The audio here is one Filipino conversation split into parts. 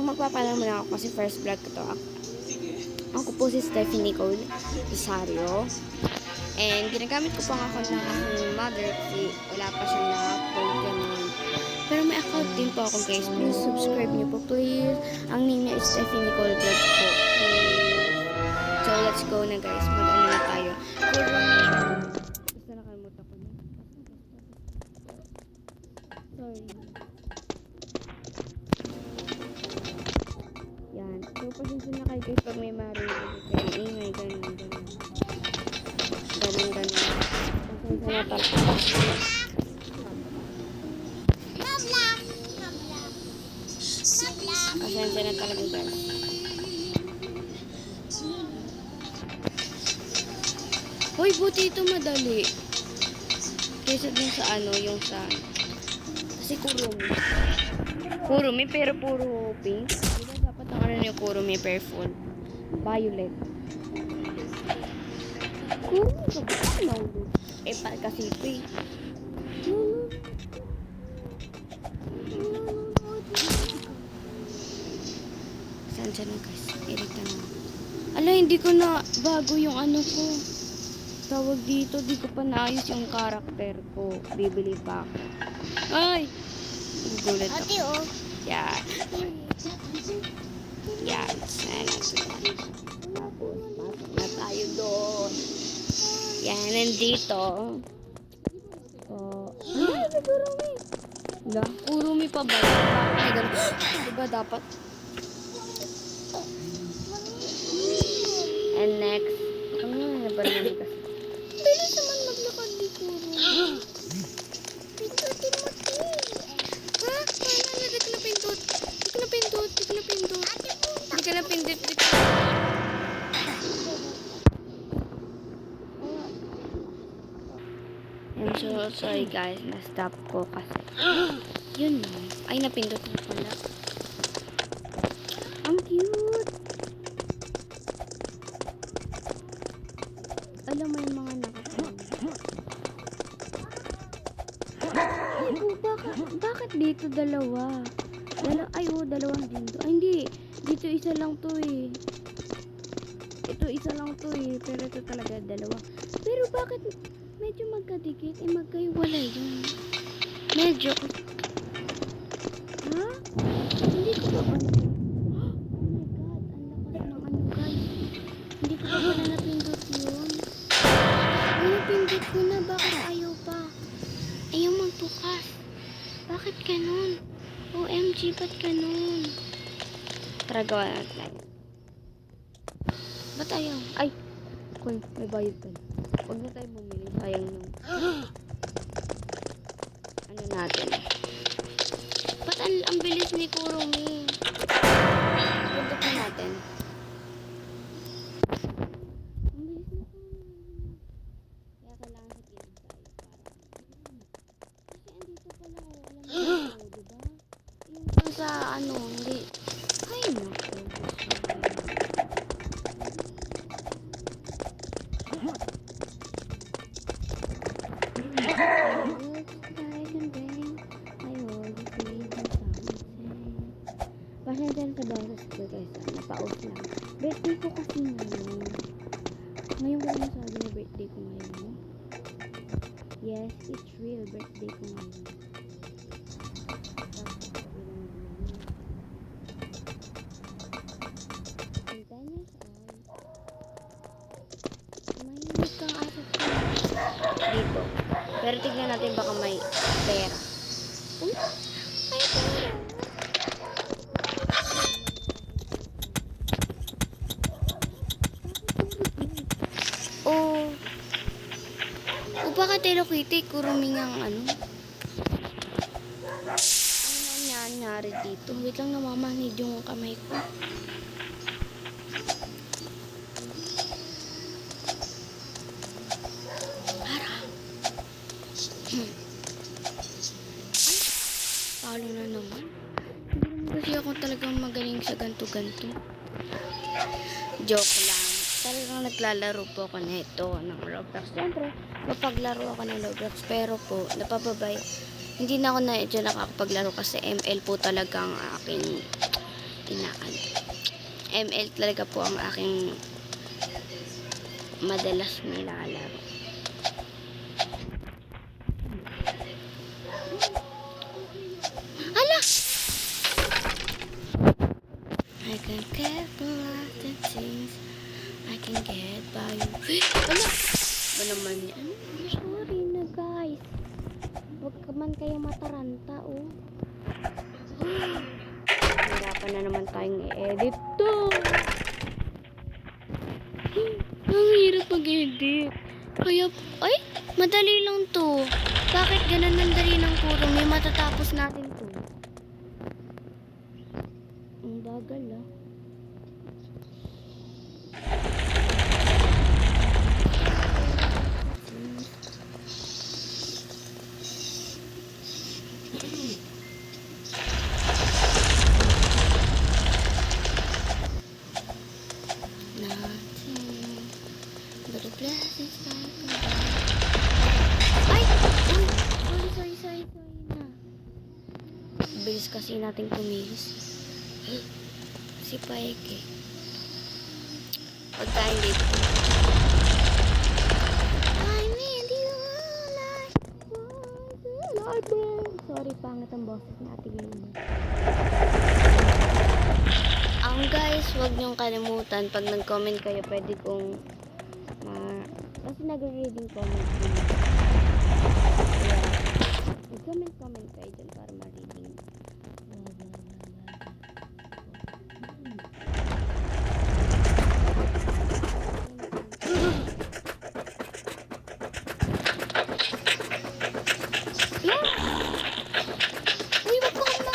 magpapaalam muna ako kasi first vlog ko to. Ako po si Stephanie Nicole Rosario. And ginagamit ko pang ako ng aking mother kasi wala pa siyang na-upload ganun. Pero may account din po ako guys. Please subscribe niyo po please. Ang name niya is Stephanie Nicole Vlogs po. So let's go na guys. Mag-ano na tayo. Basta nakalimutan ko na. Sorry. Yan. So pasensya na kayo guys pag may marinig kayo. Ingay, ganun. Pasensya na talaga. Pasensya na talaga guys. Hoy, buti ito madali. Kaysa din sa ano, yung sa... Kasi kurumi. Kurumi, pero puro pink. Diba dapat ang ano yung kurumi, pero full violet. Kurumi ka ba? Ano? Kasi ito eh. Pasensya na guys. Irita na. Ala, hindi ko na bago yung ano ko. Tawag dito, di ko pa naayos yung karakter ko. Bibili pa ako. Ay! Gugulat ako. Ate, oh. Yan. Yan. Tapos, pasok na tayo doon. Yan, nandito. Ay, Urumi. Wala. Urumi pa ba? Ay, ganun. Diba dapat? And next. Ano ba naman kasi? Bilis naman maglakad dito. Pindutin mo, T. Ha? Wala, di ko napindot. Di ko napindot. Di ka napindot. I'm so sorry guys. Na-stop ko kasi. Yun na. Ay, napindot na pala. Ang cute. Alam mo yung mga nakasama. Bakit dito dalawa? Dalawang dito. Ay, hindi. Dito isa lang to eh. Ito isa lang to eh. Pero ito talaga dalawa. Pero bakit medyo magkadikit? Magkaiwalay yun. Medyo. Ha? Hindi ko pa pala. Oh my god. Ang lakas ng ano guys. Hindi ko pa pala napindot yun. Napindot ko na, bakit ayaw pa? Ayaw magbukas. Bakit ganun? OMG, ba't ganun? Tara, gawa natin. Ba't ayaw? Ay! Kung may bayad pa. Huwag na tayo bumili. Sayang nung. Ano natin? Ba't ang bilis ni Kurumi? Pindot na natin. Sa ano, hindi. Ay, naku. Pasensya sa boses ko guys. Napa-off lang. Birthday ko kasi ngayon. Ngayon ko lang sabi na birthday ko ngayon. Yes, it's real. Birthday ko ngayon. Dito. Pero tignan natin baka may pera. Uy! Ay, pera! Oh! O baka Hello Kitty, kuruming ang ano? Ano nangyari dito? Wait lang, namamanid yung kamay ko. Talo na naman. Hindi naman kasi ako talagang magaling sa ganto-ganto. Joke lang. Talagang naglalaro po ako nito ng Roblox. Siyempre, mapaglaro ako ng Roblox. Pero po, napapabay. Hindi na ako na dyan nakakapaglaro kasi ML po talagang aking ML talaga po ang aking madalas nilalaro. Hala! I can get a lot of things I can get by you. Hala! Ba naman yan? Sorry na guys. Huwag ka man kayo mataranta, oh. Hirapan na naman tayong i-edit to. Ang hirap mag-edit. Kaya, ay, madali lang to. Bakit ganun ang dali ng puro? May matatapos natin to. Ang bagal, ah. Ay! Uy! Sorry na. Bilis kasi natin kumilos. Si Paike. Pagkain dito. I need you like sorry, pangit ang boses natin ngayon. Guys, huwag niyong kalimutan pag nag-comment kayo, pwede kong kasi nag-reading comment din. Kaya mag-comment kayo dyan para ma-reading. Uy, wag ko na.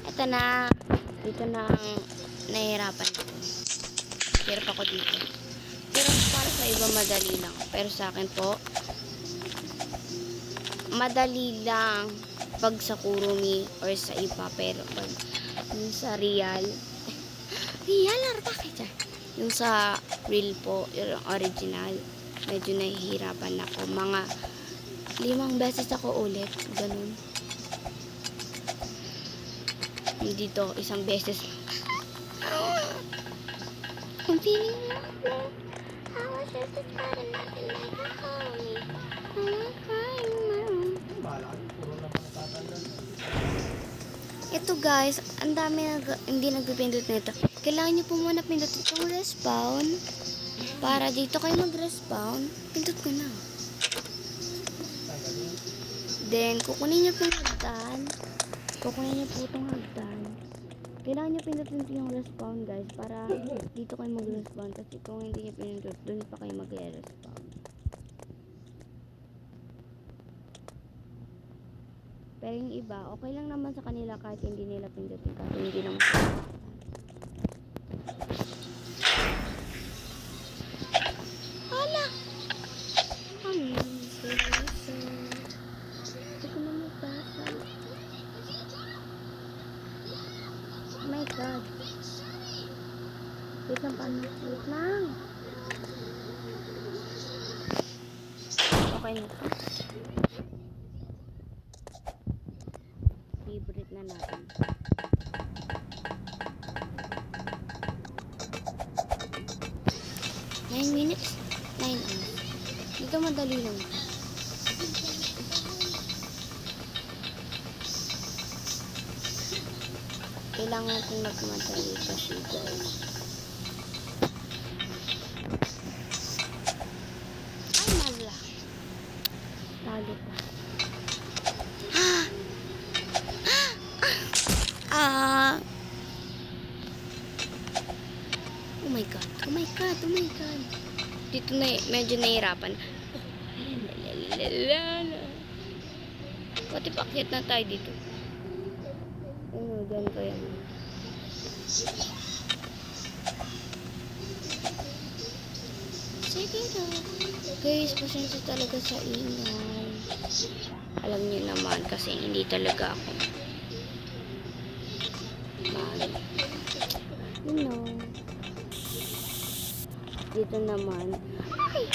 Ito na. Dito na ang nahihirapan ko. Hirap ako dito. Pero para sa iba madali lang. Pero sa akin po, madali lang pag sa Kurumi or sa iba. Pero pag yung sa real, bakit yan? Yung sa real po, yung original, medyo nahihirapan ako. Mga 5 beses ako ulit. Ganun. Dito, 1 beses. I'm feeling lovely. I was just a child and nothing like a homie. I'm crying now. Ito guys, ang dami hindi nagpipindot nito. Kailangan nyo po muna pindot itong respawn. Para dito kayo mag-respawn. Pindot ko na. Then, kukunin nyo po yung hagdan. Kukunin nyo po itong hagdan. Kailangan nyo pindutin yung respawn guys. Para dito kayo mag-respawn. Kasi kung hindi nyo pinindot, dun pa kayo mag-respawn. Pero yung iba, okay lang naman sa kanila kahit hindi nila pindutin. Kasi hindi naman hala! Oh my God. Wait lang, paano? Wait lang. Okay na ito. Favorite na natin. 9 minutes? 9 hours. Dito madali lang. Kailangan kong magmadali kasi guys. Ay, mala. Talo ko. Oh my God. Oh my God. Oh my God. Dito na medyo nahihirapan. Lalala. Pati pakyat na tayo dito. Ano, dyan ko yan. Sige na. Guys, pasensya talaga sa ingay. Alam niyo naman kasi hindi talaga ako you know. Dito naman. Ay!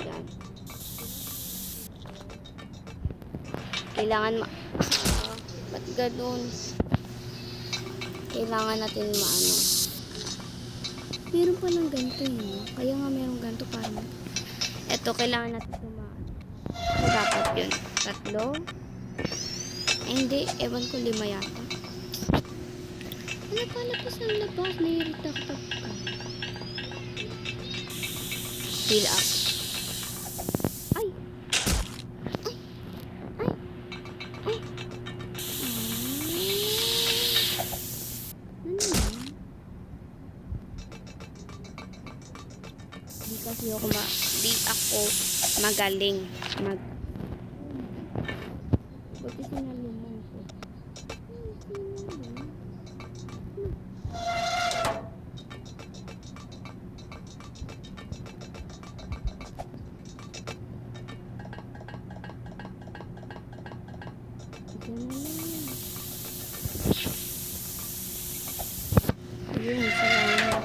Yan. Kailangan ba't ganun? Kailangan natin maano. Meron pa lang ganito yun. Kaya nga meron ganito para eto, kailangan natin tumaan. So, dapat yun. 3. Ay, hindi. Ewan ko 5 yata. Ano pa labas ng labas? Naiirita ko pagka. Fill up. Ay! Ay! Ay! Ay! Ano yan? Di ako magaling buti sinaluman ko. Yun, salamat.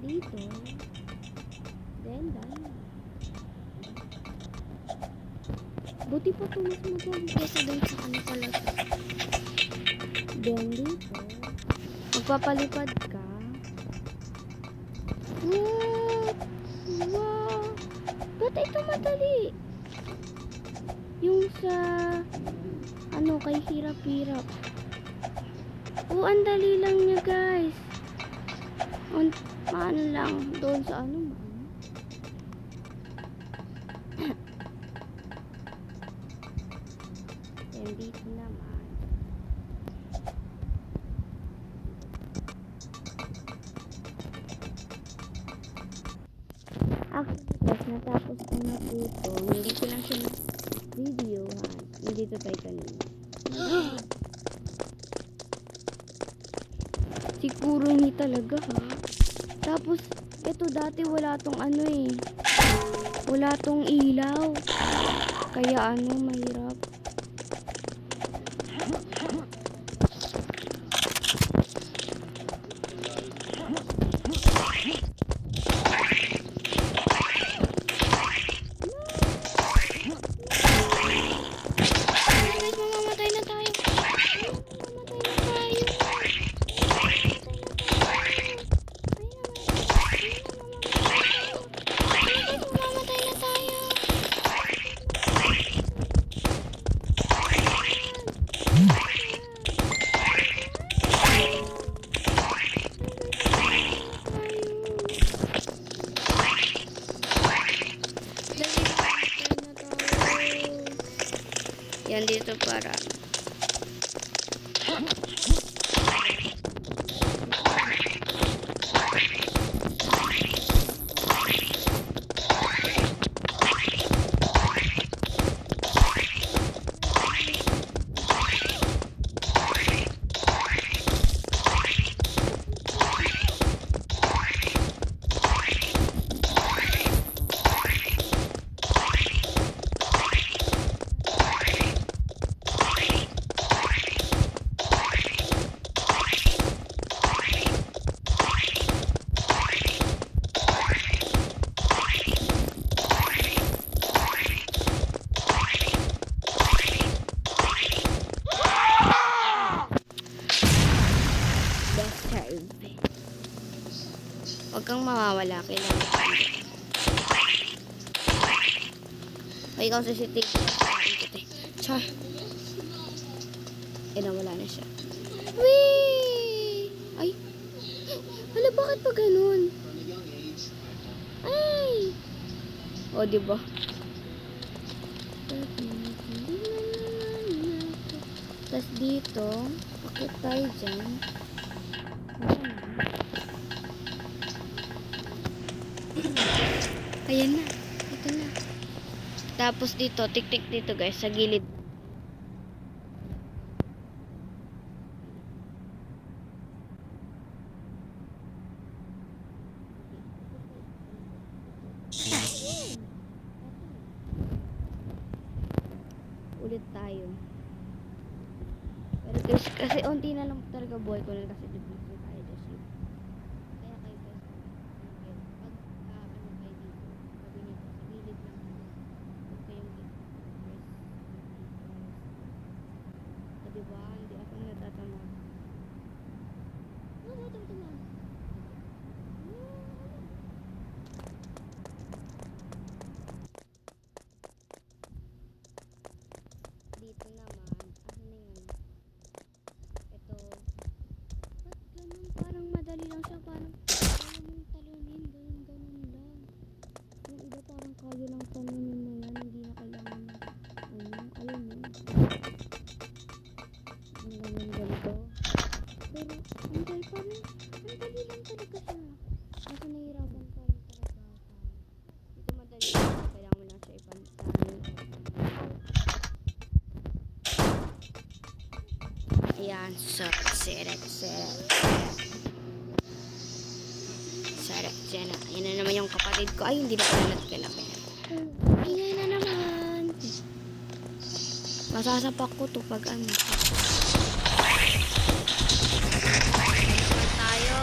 Dito. Then. Buti pa ito mas magaling kesa doon sa ano talaga. Then dito. Magpapalipad ka. What? Wow! Ba't ito madali? Yung sa ano kay hirap-hirap. Oh, ang dali lang niya guys. Paano lang doon sa ano and dito naman actually guys, natapos ko na po ito. Hindi ko lang siya videohan. Nandito tayo kanina. Siguro hindi talaga ha. Tapos, ito dati wala tong ano eh. Wala tong ilaw. Kaya ano, mahirap. Mamamatay na tayo. Yan dito para huwag kang mawawala, kailangan. Ay, ikaw sa CCTV. Char. Nawala na siya. Wee! Ay! Hala, bakit pa ganun? Ay! O, diba? Tapos dito, bakit tayo dyan? Ayan na. Ito na. Tapos dito, tik-tik dito guys, sa gilid. Ulit tayo. Pero guys, kasi unti na lang talaga buhay ko na kasi dito tayo just yun. Kaya kayo guys, pag ano kayo dito, sabi niyo sa gilid lang. Huwag kayong dito. O diba, hindi ako natatama. Natatama. Dito naman, ano na yun? Ito. Ba't ganun? Parang madali lang siya. Parang kaya mong talunin. Ganun lang. Yung iba parang kaya lang talunin mo yan. Hindi na kailangan na. Ayun mo. Ang ganito. Pero, ang dali parang, ang dali lang talaga siya. Kasi nahihirapan pa rin talaga ako. Dito madali lang. Kailangan mo lang siya ipantay. Ayan, so, seret. Yan na naman yung kapatid ko. Ay, hindi na pala nagkinapin. Ingay na naman. Masasapak ko to pag ano. Tayo.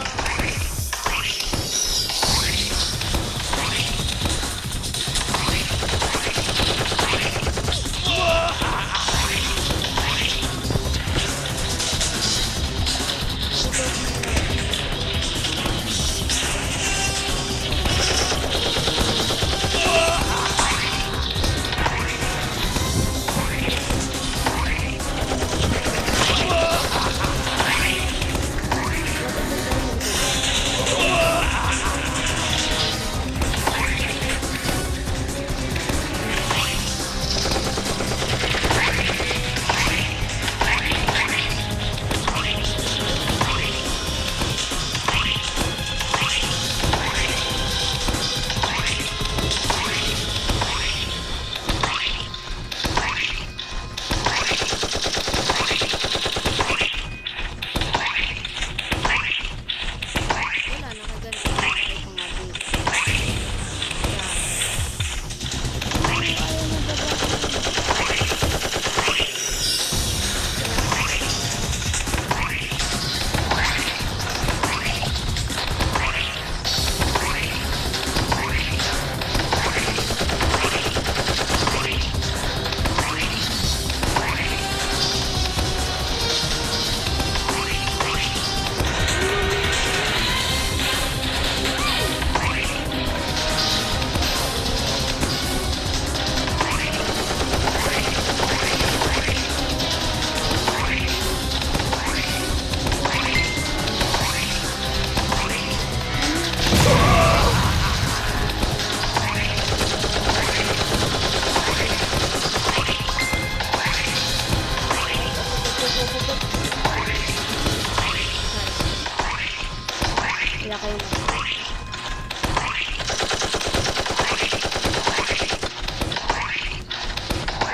Wala kayong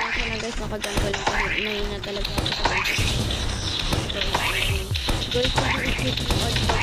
kasi na guys, nakaganto lang kasi mahina talaga ako sa guys. Guys, kung i-click yung odd box,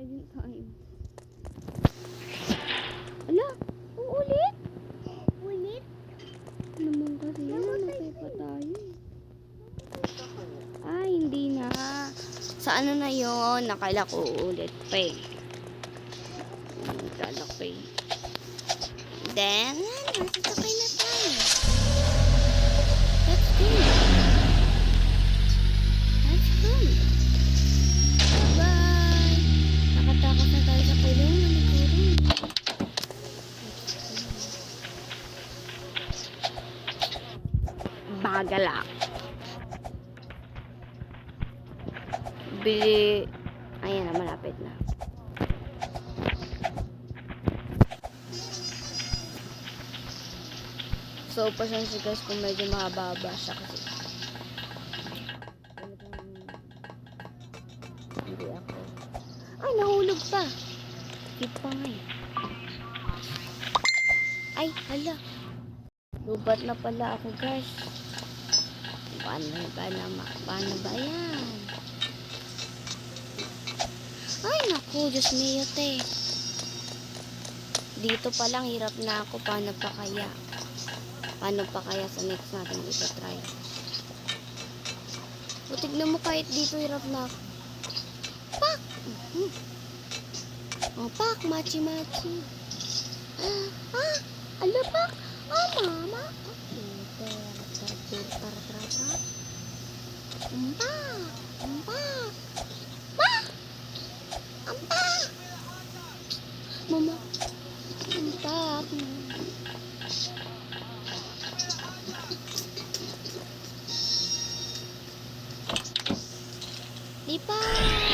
tayo yung time. Ala, uulit? Ulit? Naman kasi yan, namatay pa tayo. Ay, hindi na. Sa ano na yon? Nakala ko uulit pa eh. Nakala ko eh. Then, masasakay na tayo. Let's go. Let's go. Bye-bye. Nakatakot na tayo sa kulungan ni Kurong. Bagalak. Bili. Ayan na, malapit na. So, pasensya guys kung medyo mahaba siya kasi hindi ako. Ay, nahulog pa. Skip pa nga eh. Ay, hala. Lubat na pala ako guys. Paano ba yan? Ay, naku, Diyos mio te. Dito pa lang hirap na ako. Paano pa kaya? Paano pa kaya sa next natin ito-try? O, tignan mo kahit dito hirap na ako. Pak! Oh, pak! Machi-machi. Ala, pak! Mama! Okay, tara. Ampak! Pak! Ampak! Mama! Ampak! Lipat!